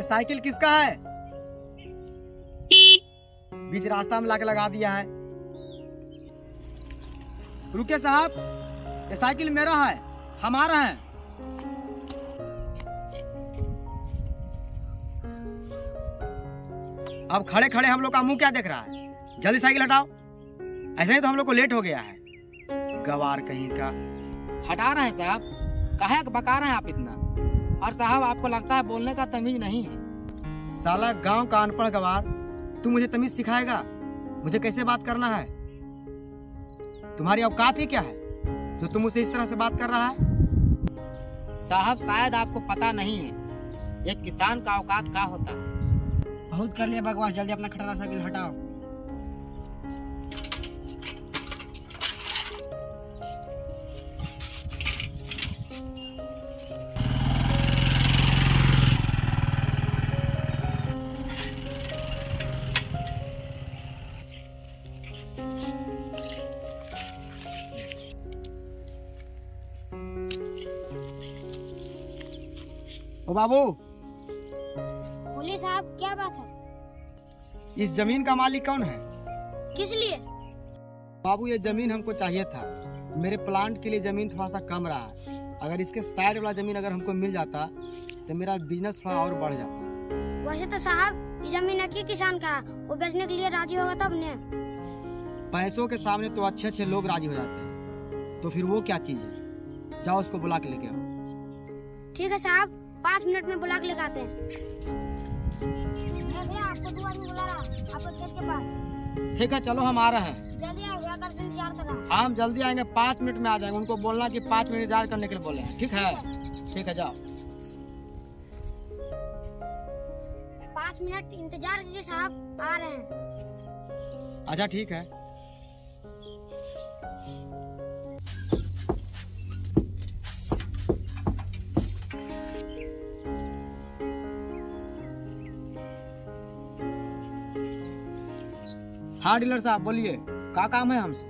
Cycle किसका है? बीच रास्ता में लाके लगा दिया है। रुके साहब, ये साइकिल मेरा है, हमारा है। अब खड़े खड़े हम लोग का मुंह क्या देख रहा है? जल्दी साइकिल हटाओ, ऐसे ही तो हम लोग को लेट हो गया है। गवार कहीं का। हटा रहे हैं साहब, काहे बका रहे हैं आप इतना? और साहब आपको लगता है बोलने का तमीज नहीं है? साला गांव का अनपढ़ गवार, तू मुझे तमीज सिखाएगा? मुझे कैसे बात करना है? तुम्हारी औकात ही क्या है जो तुम मुझसे इस तरह से बात कर रहा है? साहब शायद आपको पता नहीं है एक किसान का औकात क्या होता है। बहुत कर लिया बकवास, जल्दी अपना खटारा साइकिल हटाओ। ओ बाबू, बोलिए साहब, क्या बात है? इस जमीन का मालिक कौन है? किस लिए? बाबू ये जमीन हमको चाहिए था, मेरे प्लांट के लिए जमीन थोड़ा सा कम रहा है। अगर इसके साइड वाला जमीन अगर हमको मिल जाता तो मेरा बिजनेस थोड़ा और बढ़ जाता। वैसे तो साहब ये जमीन एक ही किसान का है, वो बेचने के लिए राजी होगा तब ने। पैसों के सामने तो अच्छे अच्छे लोग राजी हो जाते हैं, तो फिर वो क्या चीज है? जाओ उसको बुला के लेके आओ। ठीक है साहब, 5 मिनट में बुला के लेकर आते हैं। भैया आपको 2 आदमी बुला रहा है आपको खेत के पास। ठीक है, चलो हम आ रहे हैं। जल्दी आओ, भैया कर इंतजार कर रहा है। हम जल्दी आएंगे, 5 मिनट में आ जाएंगे। उनको बोलना कि 5 मिनट इंतजार करने के लिए बोले हैं। ठीक है, ठीक है, जाओ। 5 मिनट इंतजार कीजिए साहब, आ रहे हैं। अच्छा ठीक है। हाँ डीलर साहब बोलिए, क्या काम है हमसे?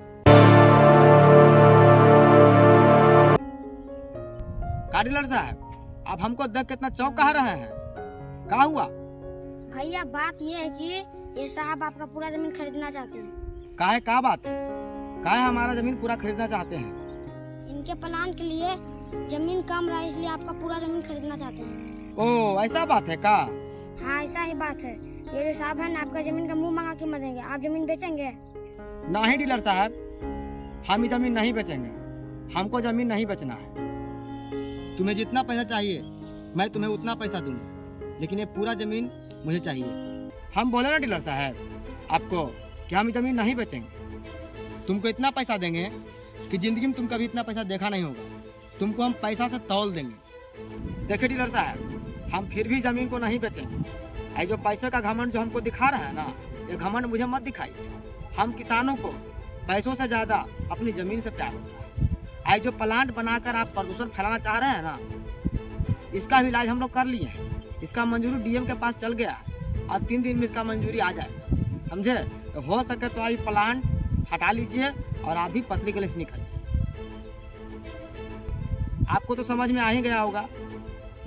का डीलर साहब, आप हमको देख कितना चौंक कह रहे हैं? क्या हुआ? भैया बात ये है कि ये साहब आपका पूरा जमीन खरीदना चाहते हैं। काहे का बात है? काहे हमारा जमीन पूरा खरीदना चाहते हैं? इनके प्लान के लिए जमीन कम रहा, इसलिए आपका पूरा जमीन खरीदना चाहते हैं। ओ ऐसा बात है का? हाँ ऐसा ही बात है। ये जो साहब है ना, आपका जमीन का मुंह मंगा कीमत देंगे। आप जमीन बेचेंगे? नहीं डीलर साहब, हम ये जमीन नहीं बेचेंगे। हमको जमीन नहीं बेचना है। तुम्हें जितना पैसा चाहिए मैं तुम्हें उतना पैसा दूंगा, लेकिन ये पूरा जमीन मुझे चाहिए। हम बोले ना डीलर साहब आपको कि हम ये जमीन नहीं बेचेंगे। तुमको इतना पैसा देंगे कि जिंदगी में तुम कभी इतना पैसा देखा नहीं होगा। तुमको हम पैसा से तौल देंगे। देखिए डीलर साहब, हम फिर भी जमीन को नहीं बेचेंगे। ये जो पैसे का घमंड जो हमको दिखा रहा है ना, ये घमंड मुझे मत दिखाइए। हम किसानों को पैसों से ज्यादा अपनी जमीन से प्यार होता है। ये जो प्लांट बनाकर आप प्रदूषण फैलाना चाह रहे हैं ना, इसका भी इलाज हम लोग कर लिए हैं। इसका मंजूरी डीएम के पास चल गया और 3 दिन में इसका मंजूरी आ जाएगा, समझे? तो हो सके तो आप प्लांट हटा लीजिए और आप भी पतली गले से निकलिए। आपको तो समझ में आ ही गया होगा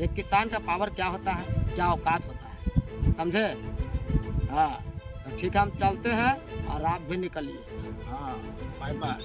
एक किसान का पावर क्या होता है, क्या औकात होता है, समझे? हाँ तो ठीक है, हम चलते हैं और आप भी निकलिए। हाँ बाय बाय।